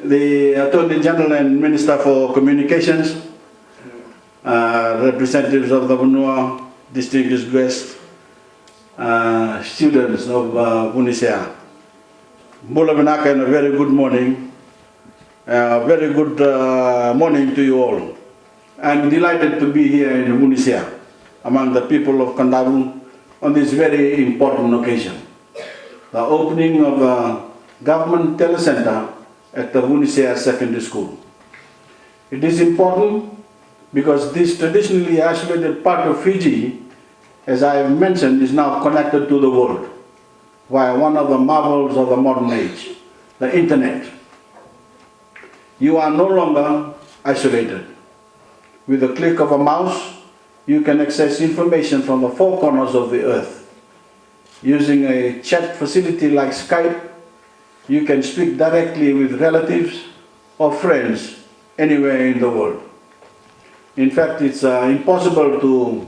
The Attorney General and Minister for Communications, representatives of the Bunua, distinguished guests, students of Bunisea. Mula Binaka, and a very good morning. Very good morning to you all. I'm delighted to be here in Bunisea among the people of Kandavu on this very important occasion. The opening of the government telecenter at the Bunisea Secondary School. It is important because this traditionally isolated part of Fiji, as I have mentioned, is now connected to the world via one of the marvels of the modern age, the internet. You are no longer isolated. With the click of a mouse, you can access information from the four corners of the earth. Using a chat facility like Skype, you can speak directly with relatives or friends anywhere in the world. In fact, it's impossible to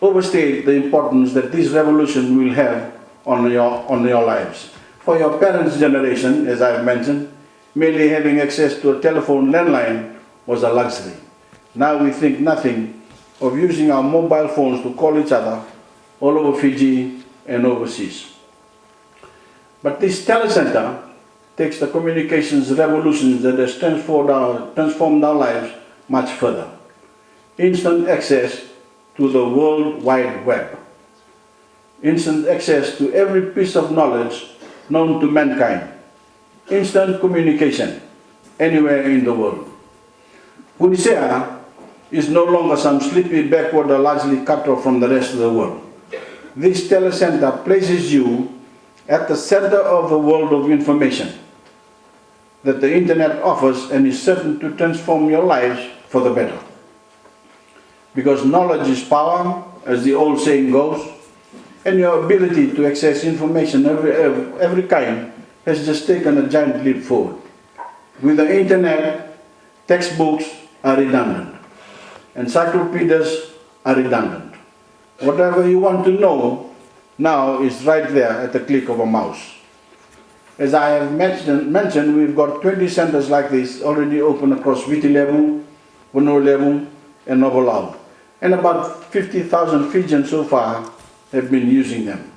overstate the importance that this revolution will have on your lives. For your parents' generation, as I've mentioned, merely having access to a telephone landline was a luxury. Now we think nothing of using our mobile phones to call each other all over Fiji and overseas. But this telecenter takes the communications revolution that has transformed our lives much further. Instant access to the World Wide Web. Instant access to every piece of knowledge known to mankind. Instant communication anywhere in the world. Bunisea is no longer some sleepy backward or largely cut off from the rest of the world. This telecenter places you at the center of the world of information that the internet offers and is certain to transform your lives for the better. Because knowledge is power, as the old saying goes, and your ability to access information of every kind has just taken a giant leap forward. With the internet, textbooks are redundant, encyclopedias are redundant. Whatever you want to know now is right there at the click of a mouse. As I have mentioned, we've got 20 centers like this already open across Viti Levu, Bunua Levu, and Novolau. And about 50,000 Fijians so far have been using them.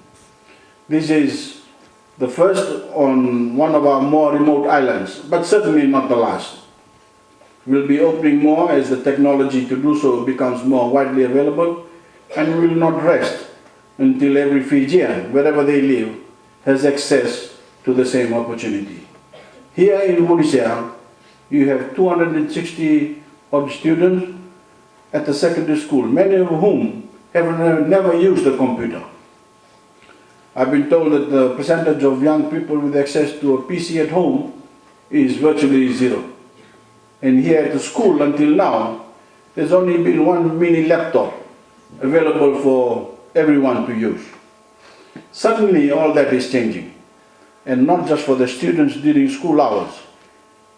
This is the first on one of our more remote islands, but certainly not the last. We'll be opening more as the technology to do so becomes more widely available, and we will not rest until every Fijian, wherever they live, has access to the same opportunity. Here in Bunisea, you have 260 odd students at the secondary school, many of whom have never used a computer. I've been told that the percentage of young people with access to a PC at home is virtually zero. And here at the school, until now, there's only been one mini laptop available for everyone to use. Suddenly, all that is changing, and not just for the students during school hours.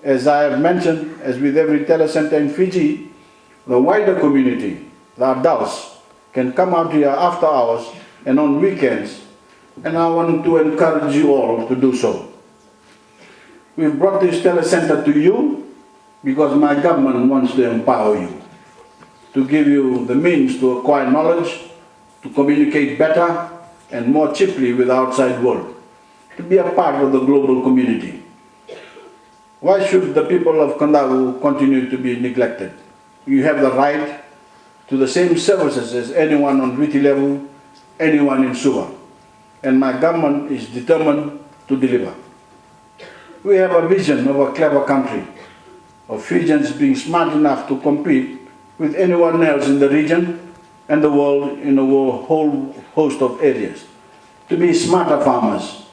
As I have mentioned, as with every telecenter in Fiji, the wider community, the adults, can come out here after hours and on weekends, and I want to encourage you all to do so. We've brought this telecenter to you because my government wants to empower you, to give you the means to acquire knowledge, to communicate better and more cheaply with the outside world, to be a part of the global community. Why should the people of Kandavu continue to be neglected? You have the right to the same services as anyone on Viti Levu, anyone in Suva, and my government is determined to deliver. We have a vision of a clever country, of Fijians being smart enough to compete with anyone else in the region and the world in a whole host of areas, to be smarter farmers,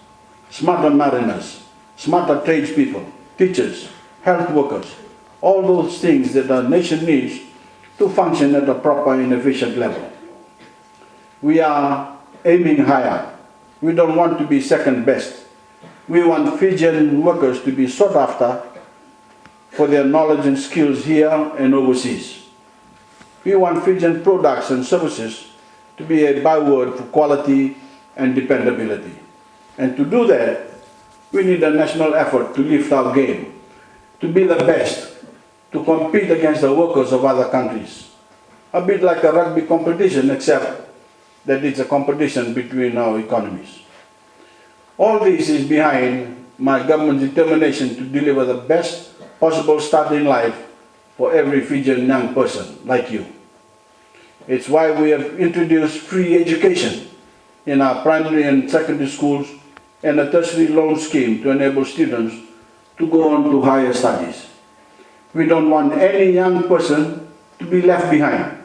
smarter mariners, smarter tradespeople, teachers, health workers, all those things that the nation needs to function at a proper and efficient level. We are aiming higher. We don't want to be second best. We want Fijian workers to be sought after for their knowledge and skills here and overseas. We want Fijian products and services to be a byword for quality and dependability. And to do that, we need a national effort to lift our game, to be the best, to compete against the workers of other countries. A bit like a rugby competition, except that it's a competition between our economies. All this is behind my government's determination to deliver the best possible start in life for every Fijian young person like you. It's why we have introduced free education in our primary and secondary schools and a tertiary loan scheme to enable students to go on to higher studies. We don't want any young person to be left behind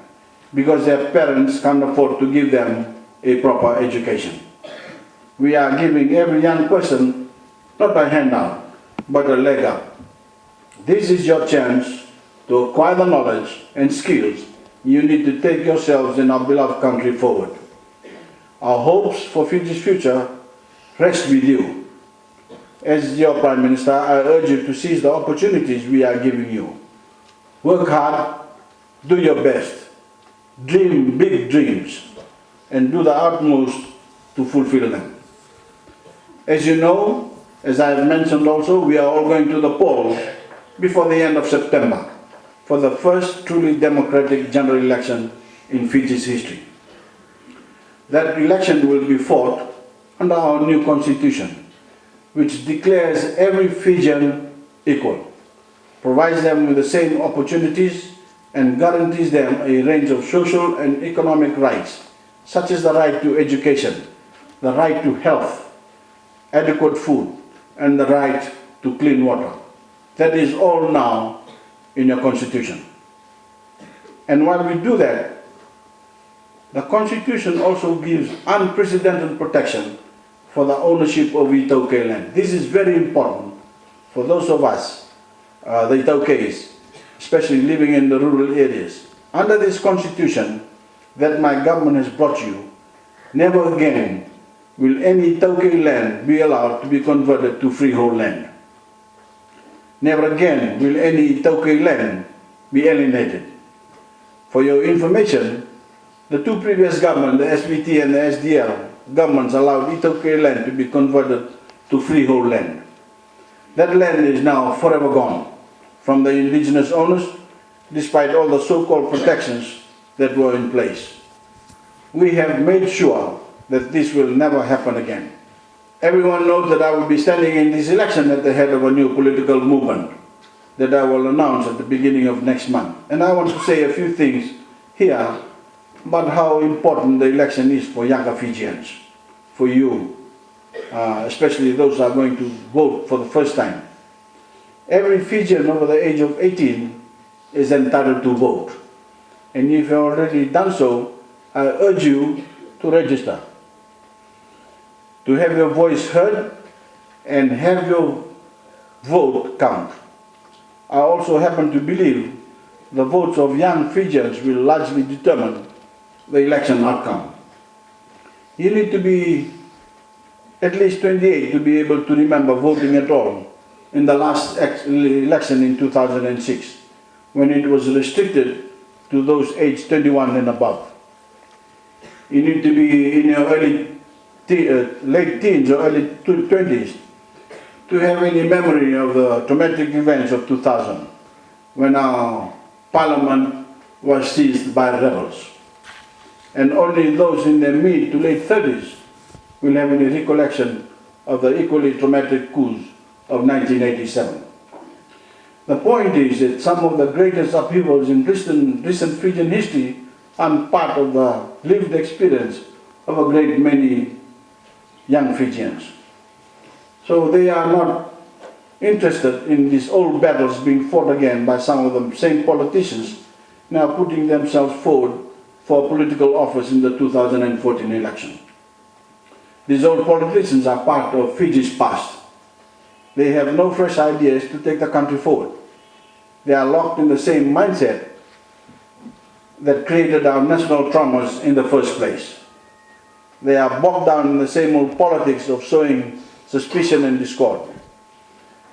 because their parents can't afford to give them a proper education. We are giving every young person not a handout, but a leg up. This is your chance to acquire the knowledge and skills you need to take yourselves and our beloved country forward. Our hopes for Fiji's future rest with you. As your Prime Minister, I urge you to seize the opportunities we are giving you. Work hard, do your best, dream big dreams, and do the utmost to fulfill them. As you know, as I have mentioned also, we are all going to the polls before the end of September for the first truly democratic general election in Fiji's history. That election will be fought under our new constitution, which declares every Fijian equal, provides them with the same opportunities, and guarantees them a range of social and economic rights, such as the right to education, the right to health, adequate food, and the right to clean water. That is all now in your constitution. And while we do that, the constitution also gives unprecedented protection for the ownership of Itauke land. This is very important for those of us, the Itaukes, especially living in the rural areas. Under this constitution that my government has brought you, never again will any Itauke land be allowed to be converted to freehold land. Never again will any Itauke land be alienated. For your information, the two previous governments, the SBT and the SDL governments, allowed Itauke land to be converted to freehold land. That land is now forever gone from the indigenous owners, despite all the so-called protections that were in place. We have made sure that this will never happen again. Everyone knows that I will be standing in this election at the head of a new political movement that I will announce at the beginning of next month. And I want to say a few things here about how important the election is for younger Fijians, for you, especially those who are going to vote for the first time. Every Fijian over the age of 18 is entitled to vote. And if you have already done so, I urge you to register, to have your voice heard and have your vote count. I also happen to believe the votes of young Fijians will largely determine the election outcome. You need to be at least 28 to be able to remember voting at all in the last election in 2006, when it was restricted to those aged 21 and above. You need to be in your late teens or early 20s to have any memory of the traumatic events of 2000, when our parliament was seized by rebels. And only those in their mid to late 30s will have any recollection of the equally traumatic coups of 1987. The point is that some of the greatest upheavals in recent Fijian history are part of the lived experience of a great many young Fijians. So they are not interested in these old battles being fought again by some of the same politicians now putting themselves forward for political office in the 2014 election. These old politicians are part of Fiji's past. They have no fresh ideas to take the country forward. They are locked in the same mindset that created our national traumas in the first place. They are bogged down in the same old politics of sowing suspicion and discord.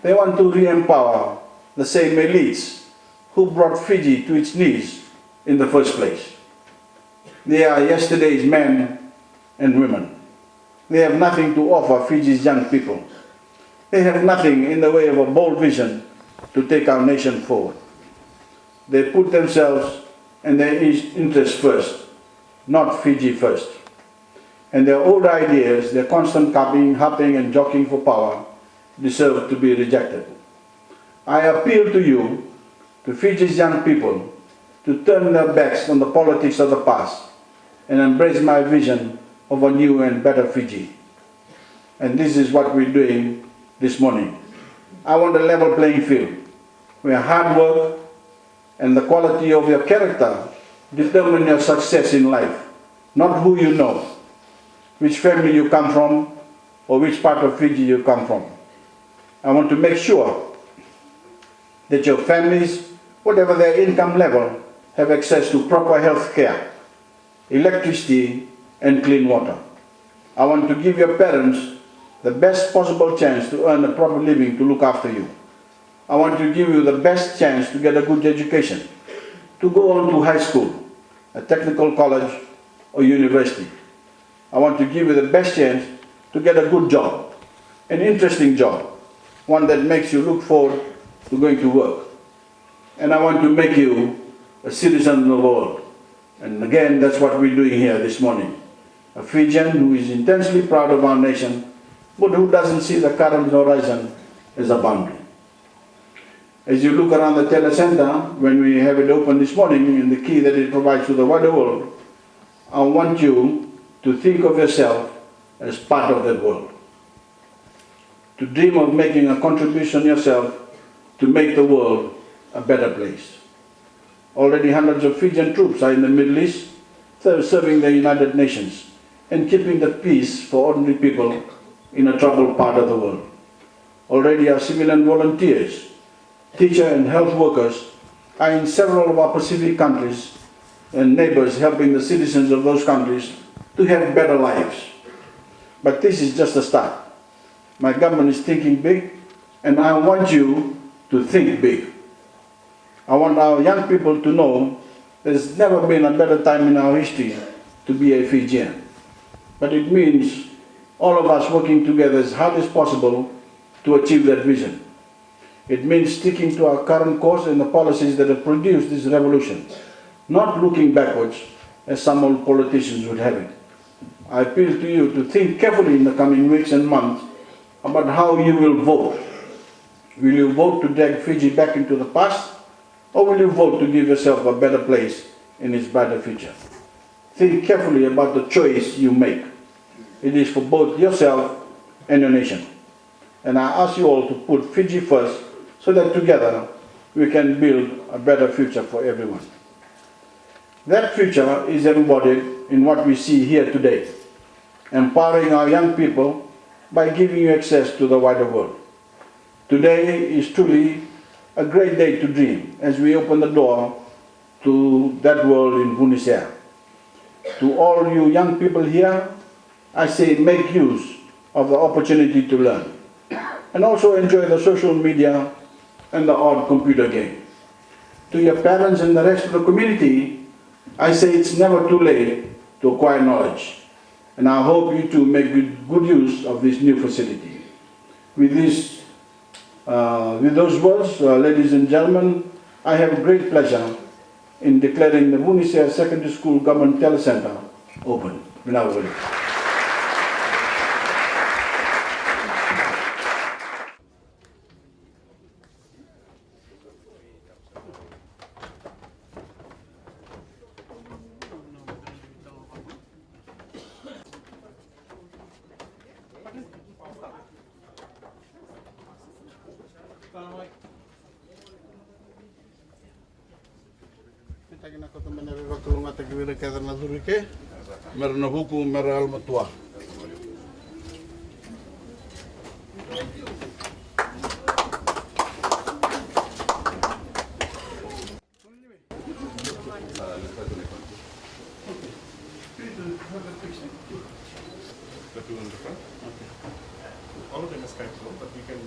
They want to re-empower the same elites who brought Fiji to its knees in the first place. They are yesterday's men and women. They have nothing to offer Fiji's young people. They have nothing in the way of a bold vision to take our nation forward. They put themselves and their interests first, not Fiji first. And their old ideas, their constant harping and jockeying for power, deserve to be rejected. I appeal to you, to Fiji's young people, to turn their backs on the politics of the past and embrace my vision of a new and better Fiji. And this is what we're doing this morning. I want a level playing field where hard work and the quality of your character determine your success in life, not who you know, which family you come from, or which part of Fiji you come from. I want to make sure that your families, whatever their income level, have access to proper health care, electricity, and clean water. I want to give your parents the best possible chance to earn a proper living to look after you. I want to give you the best chance to get a good education, to go on to high school, a technical college, or university. I want to give you the best chance to get a good job, an interesting job, one that makes you look forward to going to work. And I want to make you a citizen of the world. And again, that's what we're doing here this morning. A Fijian who is intensely proud of our nation, but who doesn't see the current horizon as a boundary. As you look around the telecenter, when we have it open this morning, and the key that it provides to the wider world, I want you to think of yourself as part of that world. To dream of making a contribution yourself to make the world a better place. Already hundreds of Fijian troops are in the Middle East, serving the United Nations and keeping the peace for ordinary people in a troubled part of the world. Already our civilian volunteers, teacher and health workers are in several of our Pacific countries and neighbors, helping the citizens of those countries to have better lives. But this is just a start. My government is thinking big, and I want you to think big. I want our young people to know there's never been a better time in our history to be a Fijian. But it means all of us working together as hard as possible to achieve that vision. It means sticking to our current course and the policies that have produced this revolution, not looking backwards as some old politicians would have it. I appeal to you to think carefully in the coming weeks and months about how you will vote. Will you vote to drag Fiji back into the past, or will you vote to give yourself a better place in its brighter future? Think carefully about the choice you make. It is for both yourself and your nation. And I ask you all to put Fiji first so that together we can build a better future for everyone. That future is embodied in what we see here today, empowering our young people by giving you access to the wider world. Today is truly a great day to dream as we open the door to that world in Vunisea. To all you young people here, I say make use of the opportunity to learn and also enjoy the social media and the odd computer game. To your parents and the rest of the community, I say it's never too late to acquire knowledge, and I hope you too make good use of this new facility. With those words, ladies and gentlemen, I have great pleasure in declaring the Vunisea Secondary School Government Telecenter open.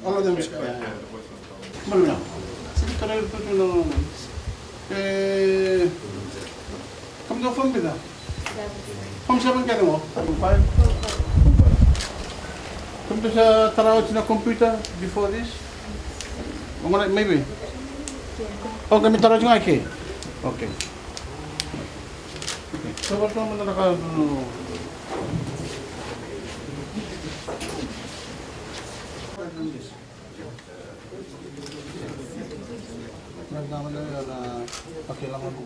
All of them is Maluna. Sige, karayot ko ito na naman. Come down from Bida. From 7 ka mo? From 5? Come to sa tarawad na computer before this? Maybe. Oh, kami tarawad nga okay. Okay. So, ba't naman na naka... Nagdaman na yun na pakilangan ko.